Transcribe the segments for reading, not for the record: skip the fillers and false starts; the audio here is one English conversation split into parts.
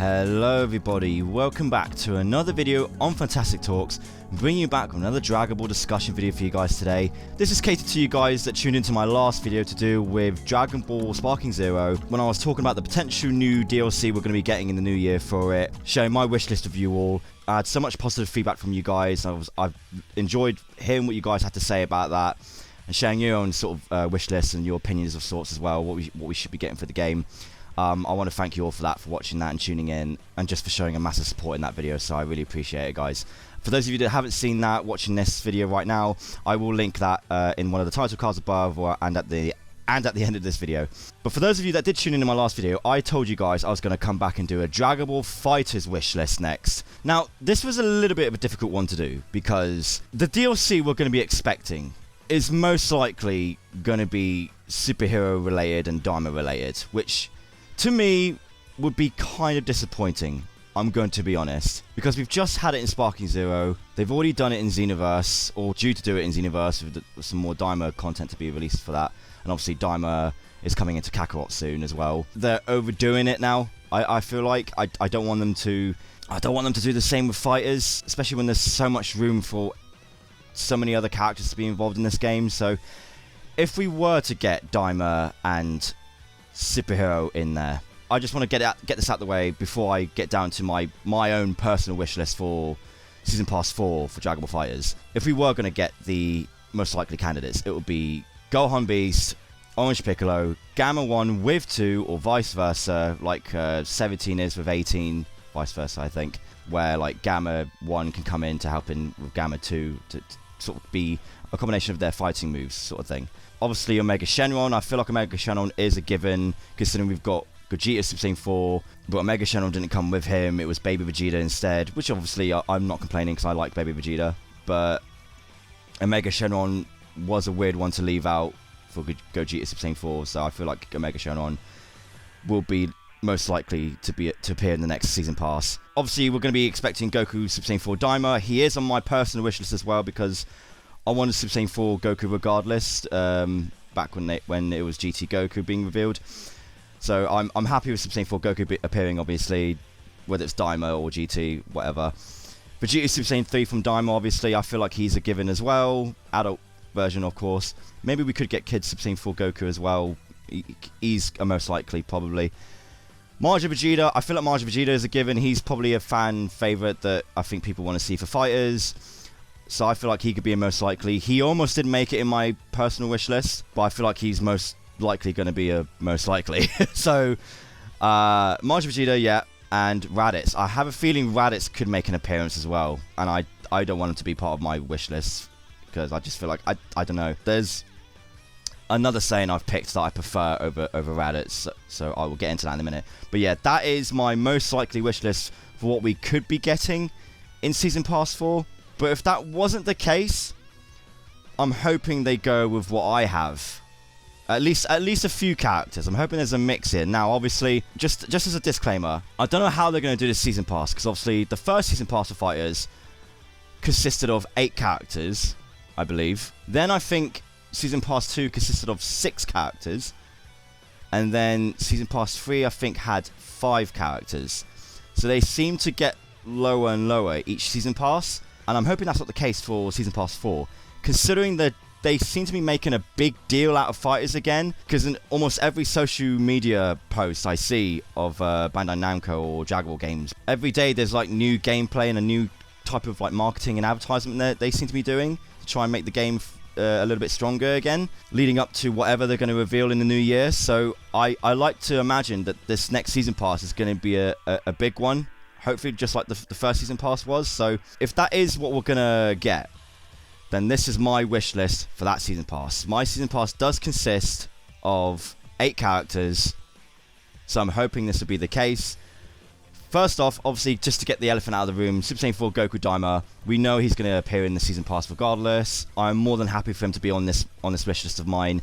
Hello everybody, welcome back to another video on Fantastic Talks, bringing you back with another Dragon Ball discussion video for you guys today. This is catered to you guys that tuned into my last video to do with Dragon Ball Sparking Zero, when I was talking about the potential new DLC we're going to be getting in the new year for it, sharing my wish list with you all. I had so much positive feedback from you guys. I've enjoyed hearing what you guys had to say about that, and sharing your own sort of wish lists and your opinions of sorts as well, what we should be getting for the game. I want to thank you all for that, for watching that and tuning in, and just for showing a massive support in that video, so I really appreciate it, guys. For those of you that haven't seen that, watching this video right now, I will link that in one of the title cards above and at the end of this video. But for those of you that did tune in my last video, I told you guys I was going to come back and do a DragonBall FighterZ wish list next. Now, this was a little bit of a difficult one to do, because the DLC we're going to be expecting is most likely going to be superhero related and Daima related, which to me would be kind of disappointing, I'm going to be honest, because we've just had it in Sparking Zero. They've already done it in Xenoverse, or due to do it in Xenoverse, with some more Daima content to be released for that, and obviously Daima is coming into Kakarot soon as well. They're overdoing it now. I feel like I don't want them to do the same with fighters, especially when there's so much room for so many other characters to be involved in this game. So if we were to get Daima and superhero in there, I just want to get this out of the way before I get down to my own personal wish list for Season Pass 4 for Dragon Ball FighterZ. If we were going to get the most likely candidates, it would be Gohan Beast, Orange Piccolo, Gamma 1 with 2, or vice versa, like 17 is with 18, vice versa I think, where like Gamma 1 can come in to help in with Gamma 2 to sort of be a combination of their fighting moves sort of thing. Obviously Omega Shenron, I feel like Omega Shenron is a given, considering we've got Vegeta Super Saiyan 4, but Omega Shenron didn't come with him, it was Baby Vegeta instead, which obviously I'm not complaining because I like Baby Vegeta, but Omega Shenron was a weird one to leave out for Vegeta Super Saiyan 4, so I feel like Omega Shenron will be most likely to appear in the next Season Pass. Obviously we're going to be expecting Goku Super Saiyan 4 Daima. He is on my personal wish list as well, because I wanted Super Saiyan 4 Goku regardless, back when it was GT Goku being revealed. So I'm happy with Super Saiyan 4 Goku appearing, obviously, whether it's Daima or GT, whatever. Vegeta Super Saiyan 3 from Daima, obviously, I feel like he's a given as well. Adult version, of course. Maybe we could get Kid Super Saiyan 4 Goku as well. He's a most likely, probably. Marjube Vegeta, I feel like Marjube Vegeta is a given. He's probably a fan favourite that I think people want to see for fighters. So I feel like he could be a most likely. He almost didn't make it in my personal wish list, but I feel like he's most likely going to be a most likely. So, Marjube Vegeta, yeah, and Raditz. I have a feeling Raditz could make an appearance as well, and I don't want him to be part of my wish list, because I just feel like, I don't know. There's another Saiyan I've picked that I prefer over Raditz, so I will get into that in a minute. But yeah, that is my most likely wish list for what we could be getting in Season Pass 4. But if that wasn't the case, I'm hoping they go with what I have. At least a few characters. I'm hoping there's a mix in. Now, obviously, just as a disclaimer, I don't know how they're going to do this Season Pass, because obviously the first Season Pass for FighterZ consisted of 8 characters, I believe. Then I think Season Pass 2 consisted of 6 characters. And then Season Pass 3, I think, had 5 characters. So they seem to get lower and lower each Season Pass. And I'm hoping that's not the case for Season Pass 4, considering that they seem to be making a big deal out of fighters again, because in almost every social media post I see of Bandai Namco or Dragon Ball games, every day there's like new gameplay and a new type of like marketing and advertisement that they seem to be doing to try and make the game a little bit stronger again, leading up to whatever they're going to reveal in the new year. So I like to imagine that this next Season Pass is going to be a big one. Hopefully just like the first Season Pass was. So if that is what we're going to get, then this is my wish list for that Season Pass. My Season Pass does consist of 8 characters, so I'm hoping this will be the case. First off, obviously, just to get the elephant out of the room, Super Saiyan 4 Goku Daima, we know he's going to appear in the Season Pass regardless. I'm more than happy for him to be on this wish list of mine,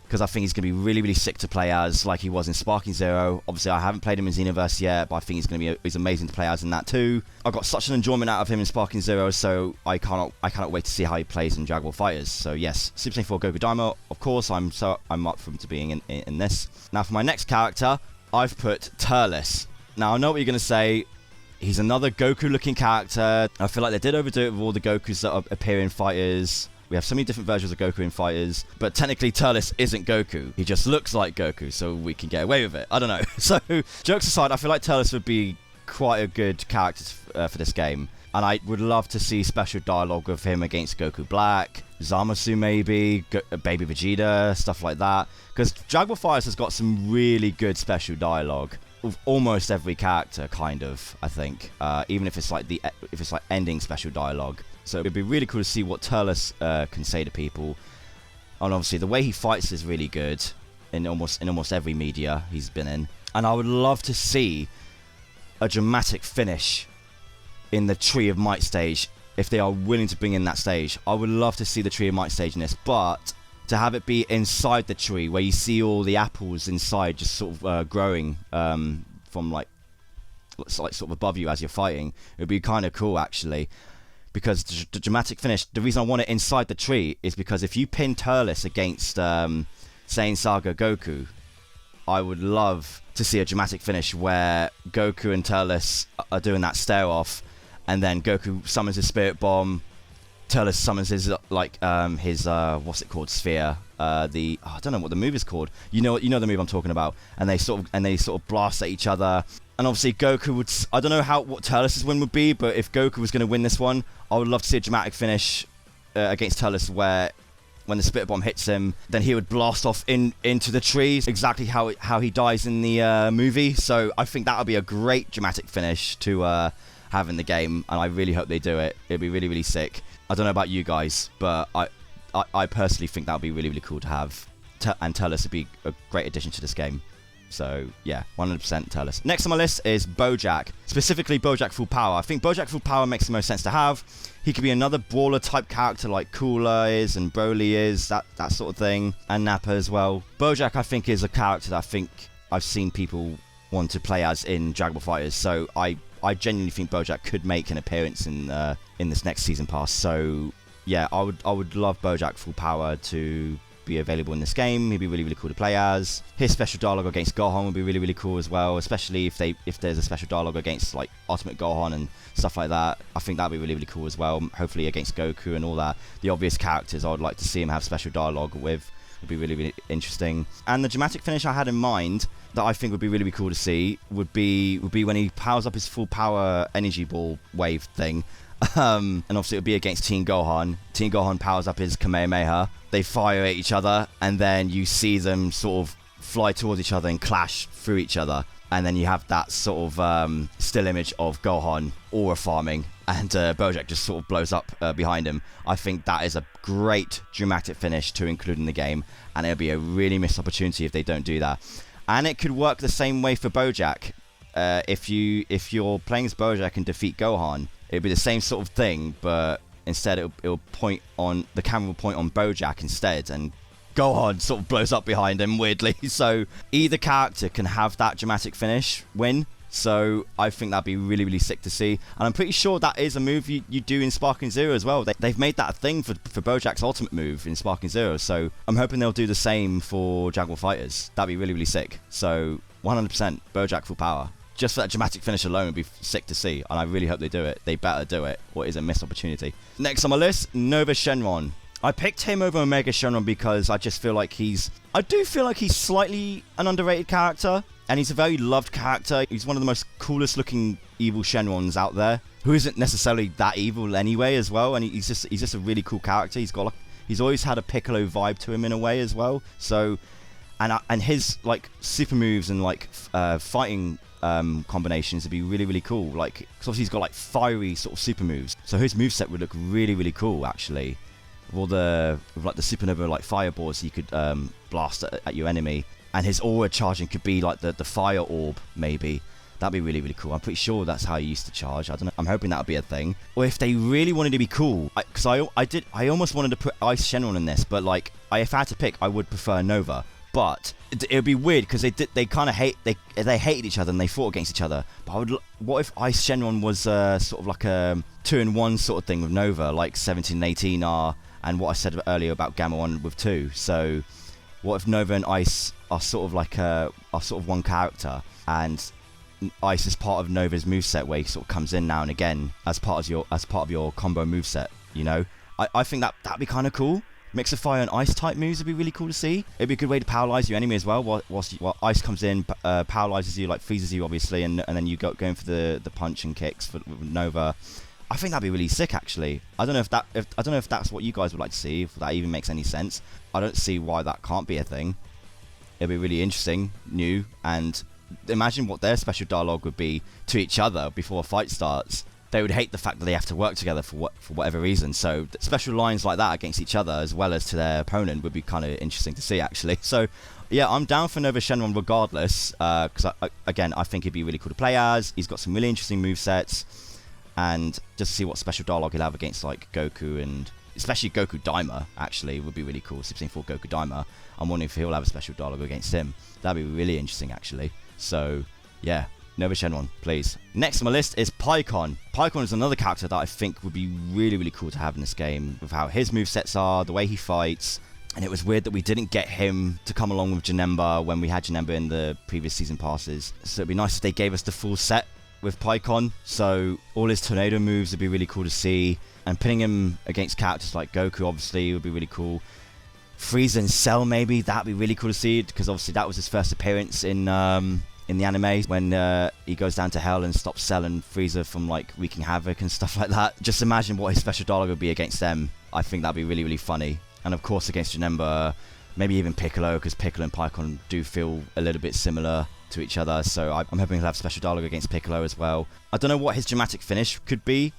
because I think he's going to be really, really sick to play as, like he was in Sparking Zero. Obviously, I haven't played him in Xenoverse yet, but I think he's amazing to play as in that too. I got such an enjoyment out of him in Sparking Zero, so I cannot wait to see how he plays in Dragon Ball FighterZ. So yes, Super Saiyan 4 Goku Daima, of course, I'm up for him to being in this. Now for my next character, I've put Turles. Now, I know what you're going to say. He's another Goku-looking character. I feel like they did overdo it with all the Gokus that appear in Fighters. We have so many different versions of Goku in Fighters, but technically Turles isn't Goku. He just looks like Goku, so we can get away with it. I don't know. So, jokes aside, I feel like Turles would be quite a good character for this game. And I would love to see special dialogue of him against Goku Black, Zamasu maybe, Baby Vegeta, stuff like that. Because DragonBall FighterZ has got some really good special dialogue with almost every character, kind of, I think. Even if it's like ending special dialogue. So it'd be really cool to see what Turles can say to people. And obviously the way he fights is really good in almost every media he's been in. And I would love to see a dramatic finish in the Tree of Might stage if they are willing to bring in that stage. I would love to see the Tree of Might stage in this, but to have it be inside the tree where you see all the apples inside just sort of growing from like sort of above you as you're fighting, it would be kind of cool actually. Because the dramatic finish, the reason I want it inside the tree is because if you pin Turles against Saiyan Saga Goku, I would love to see a dramatic finish where Goku and Turles are doing that stare off, and then Goku summons his Spirit Bomb, Turles summons his what's it called, sphere. I don't know what the move is called. You know the move I'm talking about. And they sort of blast at each other. And obviously Goku would. I don't know what Turles' win would be, but if Goku was going to win this one, I would love to see a dramatic finish against Turles where when the Spirit Bomb hits him, then he would blast off into the trees, exactly how he dies in the movie. So I think that would be a great dramatic finish to have in the game, and I really hope they do it. It'd be really, really sick. I don't know about you guys, but I personally think that would be really, really cool to have. And Turles would be a great addition to this game. So, yeah, 100% Turles. Next on my list is Bojack. Specifically, Bojack Full Power. I think Bojack Full Power makes the most sense to have. He could be another brawler-type character like Cooler is and Broly is, that sort of thing. And Nappa as well. Bojack, I think, is a character that I think I've seen people want to play as in DragonBall FighterZ. So, I genuinely think Bojack could make an appearance in this next season pass. So, yeah, I would love Bojack Full Power to be available in this game. He'd be really, really cool to play as. His special dialogue against Gohan would be really, really cool as well, especially if there's a special dialogue against like Ultimate Gohan and stuff like that. I think that'd be really, really cool as well. Hopefully against Goku and all that. The obvious characters I would like to see him have special dialogue with would be really, really interesting. And the dramatic finish I had in mind that I think would be really, really cool to see would be when he powers up his full power energy ball wave thing. And obviously it would be against Teen Gohan. Teen Gohan powers up his Kamehameha. They fire at each other, and then you see them sort of fly towards each other and clash through each other. And then you have that sort of still image of Gohan aura farming, and Bojack just sort of blows up behind him. I think that is a great dramatic finish to include in the game, and it'll be a really missed opportunity if they don't do that. And it could work the same way for Bojack. If you're playing as Bojack and defeat Gohan, it'd be the same sort of thing, but instead it'll point on, the camera will point on Bojack instead, and Gohan sort of blows up behind him weirdly. So either character can have that dramatic finish win. So I think that'd be really, really sick to see. And I'm pretty sure that is a move you do in Sparking Zero as well. They've made that a thing for Bojack's ultimate move in Sparking Zero. So I'm hoping they'll do the same for DragonBall FighterZ. That'd be really, really sick. So 100% Bojack Full Power. Just for that dramatic finish alone would be sick to see, and I really hope they do it. They better do it, or it is a missed opportunity. Next on my list, Nova Shenron. I picked him over Omega Shenron because I just feel like I do feel like he's slightly an underrated character, and he's a very loved character. He's one of the most coolest looking evil Shenrons out there, who isn't necessarily that evil anyway as well, and he's just a really cool character. He's always had a Piccolo vibe to him in a way as well. So, and his like super moves and like fighting combinations would be really, really cool. Like, cause obviously he's got like fiery sort of super moves, so his moveset would look really, really cool actually. With like the supernova like fireballs you could blast at your enemy, and his aura charging could be like the fire orb maybe. That'd be really, really cool. I'm pretty sure that's how he used to charge. I don't know. I'm hoping that'll be a thing. Or if they really wanted to be cool, because I almost wanted to put Ice Shenron in this, but like if I had to pick, I would prefer Nova. But it would be weird because they kind of they hated each other and they fought against each other. But what if Ice Shenron was sort of like a 2-in-1 sort of thing with Nova, like 17 and 18 are, and what I said earlier about Gamma 1 with 2. So what if Nova and Ice are sort of like one character, and Ice is part of Nova's moveset, where he sort of comes in now and again as part of your combo moveset, you know. I think that'd be kind of cool. Mix of fire and ice type moves would be really cool to see. It'd be a good way to paralyze your enemy as well. While ice comes in, paralyzes you, like freezes you obviously, and then you going for the punch and kicks with Nova. I think that'd be really sick actually. I don't know if that's what you guys would like to see, if that even makes any sense. I don't see why that can't be a thing. It'd be really interesting, new, and imagine what their special dialogue would be to each other before a fight starts. They would hate the fact that they have to work together for whatever reason. So special lines like that against each other as well as to their opponent would be kind of interesting to see actually. So yeah, I'm down for Nova Shenron regardless, because again, I think he'd be really cool to play as. He's got some really interesting movesets, and just to see what special dialogue he'll have against like Goku, and especially Goku Daima actually would be really cool. Super Saiyan 4 Goku Daima. I'm wondering if he'll have a special dialogue against him. That'd be really interesting actually. So yeah, Nova Shenron, please. Next on my list is Pikkon. Pikkon is another character that I think would be really, really cool to have in this game, with how his movesets are, the way he fights. And it was weird that we didn't get him to come along with Janemba when we had Janemba in the previous season passes. So it'd be nice if they gave us the full set with Pikkon. So all his tornado moves would be really cool to see. And putting him against characters like Goku, obviously, would be really cool. Frieza and Cell, maybe, that'd be really cool to see, because obviously that was his first appearance in the anime, when he goes down to hell and stops Cell and Frieza from like wreaking havoc and stuff like that. Just imagine what his special dialogue would be against them. I think that'd be really, really funny. And of course against Janemba, maybe even Piccolo, because Piccolo and Pikkon do feel a little bit similar to each other. So I'm hoping he'll have special dialogue against Piccolo as well. I don't know what his dramatic finish could be.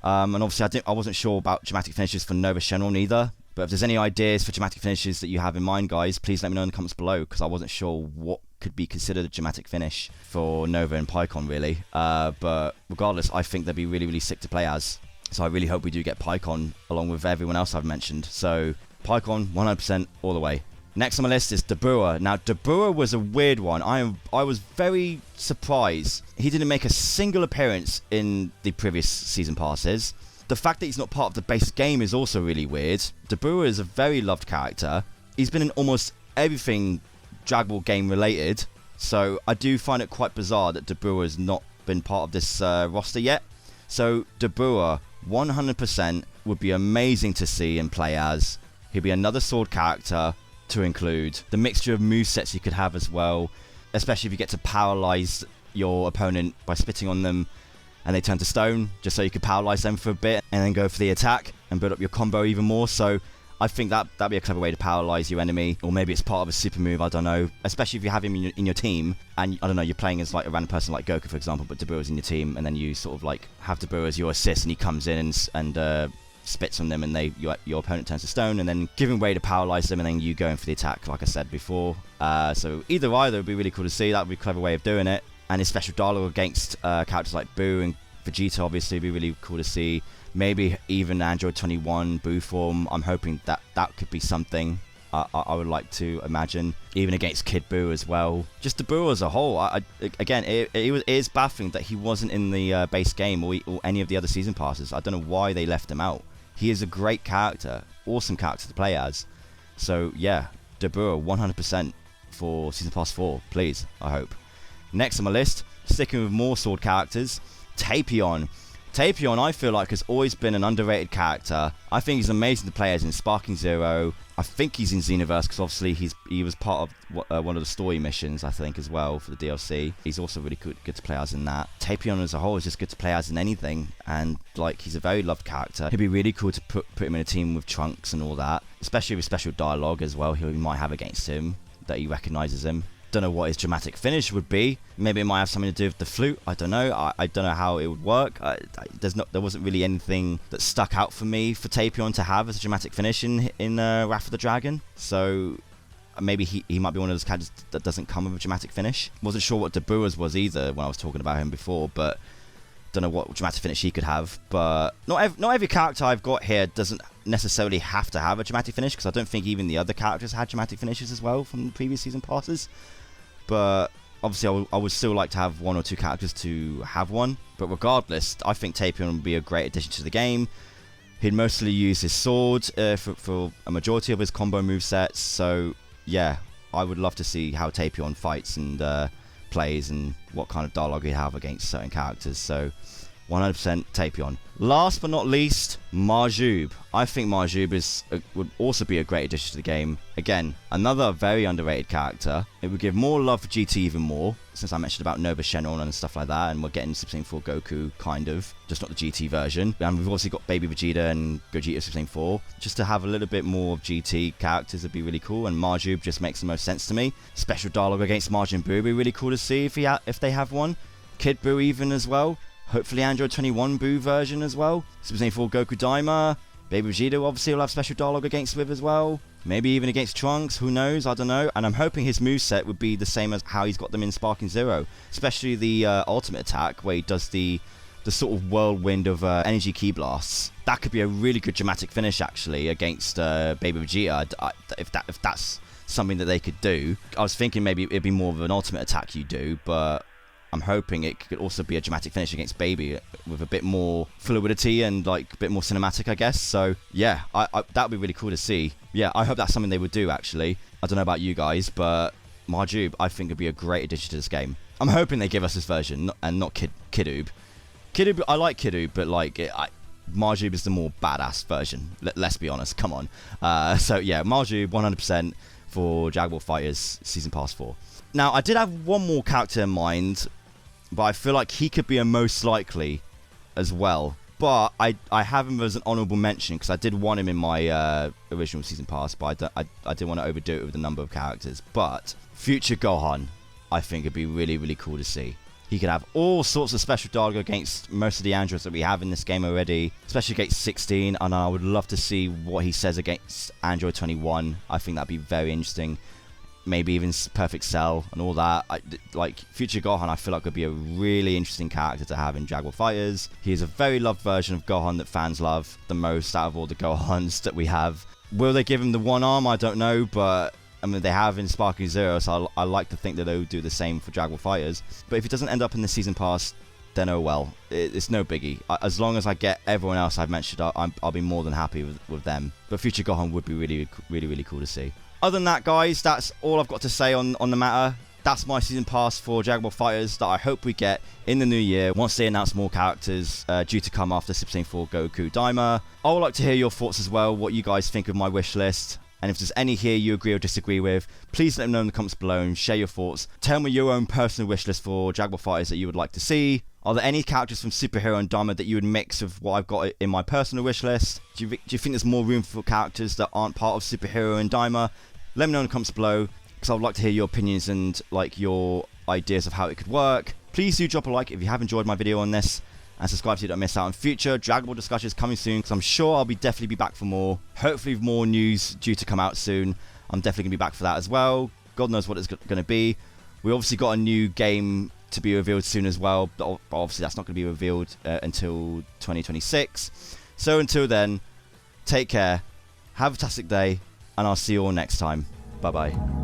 And obviously I wasn't sure about dramatic finishes for Nova Shenron either. But if there's any ideas for dramatic finishes that you have in mind, guys, please let me know in the comments below, because I wasn't sure what could be considered a dramatic finish for Nova and Pikkon, really. But regardless, I think they'd be really, really sick to play as. So I really hope we do get Pikkon along with everyone else I've mentioned. So Pikkon, 100% all the way. Next on my list is Dabura. Now, Dabura was a weird one. I was very surprised he didn't make a single appearance in the previous season passes. The fact that he's not part of the base game is also really weird. Dabura is a very loved character. He's been in almost everything Dragon Ball game related, so I do find it quite bizarre that Dabura has not been part of this roster yet. So Dabura, 100% would be amazing to see and play as. He'll be another sword character to include. The mixture of movesets you could have as well, especially if you get to paralyze your opponent by spitting on them and they turn to stone, just so you could paralyze them for a bit and then go for the attack and build up your combo even more. So I think that'd be a clever way to paralyze your enemy, or maybe it's part of a super move, I don't know. Especially if you have him in your team, and I don't know, you're playing as like a random person like Goku, for example, but Dabura's in your team, and then you sort of like have Dabura as your assist, and he comes in and spits on them, and your opponent turns to stone, and then giving way to paralyze them, and then you go in for the attack, like I said before. So either would be really cool to see. That would be a clever way of doing it. And his special dialogue against characters like Boo and Vegeta obviously would be really cool to see. Maybe even Android 21 Boo form. I'm hoping that could be something. I would like to imagine, even against Kid Boo as well. Just the Boo as a whole. Again, it is baffling that he wasn't in the base game or any of the other season passes. I don't know why they left him out. He is a great character, awesome character to play as. So yeah, Dabura 100% for Season Pass 4, please, I hope. Next on my list, sticking with more sword characters, Tapion. Tapion, I feel like, has always been an underrated character. I think he's amazing to play as in Sparking Zero. I think he's in Xenoverse because obviously he was part of one of the story missions, I think, as well, for the DLC. He's also really good to play as in that. Tapion as a whole is just good to play as in anything, and like he's a very loved character. It'd be really cool to put him in a team with Trunks and all that, especially with special dialogue as well he might have against him that he recognizes him. Don't know what his dramatic finish would be. Maybe it might have something to do with the flute. I don't know. I don't know how it would work. There wasn't really anything that stuck out for me for Tapion to have as a dramatic finish in Wrath of the Dragon. So maybe he might be one of those characters that doesn't come with a dramatic finish. Wasn't sure what Dabura's was either when I was talking about him before, but don't know what dramatic finish he could have. But not every character I've got here doesn't necessarily have to have a dramatic finish, because I don't think even the other characters had dramatic finishes as well from the previous season passes. But obviously I would still like to have one or two characters to have one. But regardless, I think Tapion would be a great addition to the game. He'd mostly use his sword for a majority of his combo movesets. So yeah, I would love to see how Tapion fights and plays and what kind of dialogue you have against certain characters. So 100% Tapion. Last but not least, Marjube. I think Marjube would also be a great addition to the game. Again, another very underrated character. It would give more love for GT even more, since I mentioned about Nova Shenron and stuff like that, and we're getting Super Saiyan 4 Goku, kind of, just not the GT version. And we've also got Baby Vegeta and Gogeta Super Saiyan 4. Just to have a little bit more of GT characters would be really cool, and Marjube just makes the most sense to me. Special dialogue against Marjube would be really cool to see if they have one. Kid Buu even as well. Hopefully Android 21 Buu version as well. Super Saiyan 4 Goku Daima. Baby Vegeta obviously will have special dialogue against with as well. Maybe even against Trunks, who knows, I don't know. And I'm hoping his moveset would be the same as how he's got them in Sparking Zero. Especially the ultimate attack where he does the sort of whirlwind of energy ki blasts. That could be a really good dramatic finish actually against Baby Vegeta, if that's something that they could do. I was thinking maybe it'd be more of an ultimate attack you do, but I'm hoping it could also be a dramatic finish against Baby with a bit more fluidity and like a bit more cinematic, I guess. So yeah, that would be really cool to see. Yeah, I hope that's something they would do actually. I don't know about you guys, but Marjube I think would be a great addition to this game. I'm hoping they give us this version and not Kidoob. Kidoob, I like Kidoob, but like Marjube is the more badass version. Let's be honest. Come on. So yeah, Marjube 100% for DragonBall FighterZ Season Pass 4. Now I did have one more character in mind, but I feel like he could be a most likely as well. But I have him as an honourable mention because I did want him in my original Season Pass, but I didn't want to overdo it with the number of characters. But Future Gohan, I think would be really, really cool to see. He could have all sorts of special dialogue against most of the androids that we have in this game already, especially against 16, and I would love to see what he says against Android 21. I think that'd be very interesting. Maybe even Perfect Cell and all that. Like Future Gohan, I feel like would be a really interesting character to have in DragonBall FighterZ. He is a very loved version of Gohan that fans love the most out of all the Gohans that we have. Will they give him the one arm? I don't know, but I mean, they have in Sparking Zero, so I like to think that they would do the same for DragonBall FighterZ. But if it doesn't end up in the Season Pass, then oh well. It's no biggie. As long as I get everyone else I've mentioned, I'll be more than happy with them. But Future Gohan would be really, really, really cool to see. Other than that, guys, that's all I've got to say on the matter. That's my Season Pass for DragonBall FighterZ that I hope we get in the new year once they announce more characters due to come after Super Saiyan 4 Goku Daima. I would like to hear your thoughts as well, what you guys think of my wish list. And if there's any here you agree or disagree with, please let me know in the comments below and share your thoughts. Tell me your own personal wish list for DragonBall FighterZ that you would like to see. Are there any characters from Superhero and Daima that you would mix with what I've got in my personal wish list? Do you think there's more room for characters that aren't part of Superhero and Daima? Let me know in the comments below, because I would like to hear your opinions and like your ideas of how it could work. Please do drop a like if you have enjoyed my video on this, and subscribe so you don't miss out on future DragonBall discussions coming soon, because I'm sure I'll definitely be back for more. Hopefully with more news due to come out soon. I'm definitely going to be back for that as well. God knows what it's going to be. We obviously got a new game to be revealed soon as well, but obviously that's not going to be revealed until 2026. So until then, take care, have a fantastic day, and I'll see you all next time. Bye bye.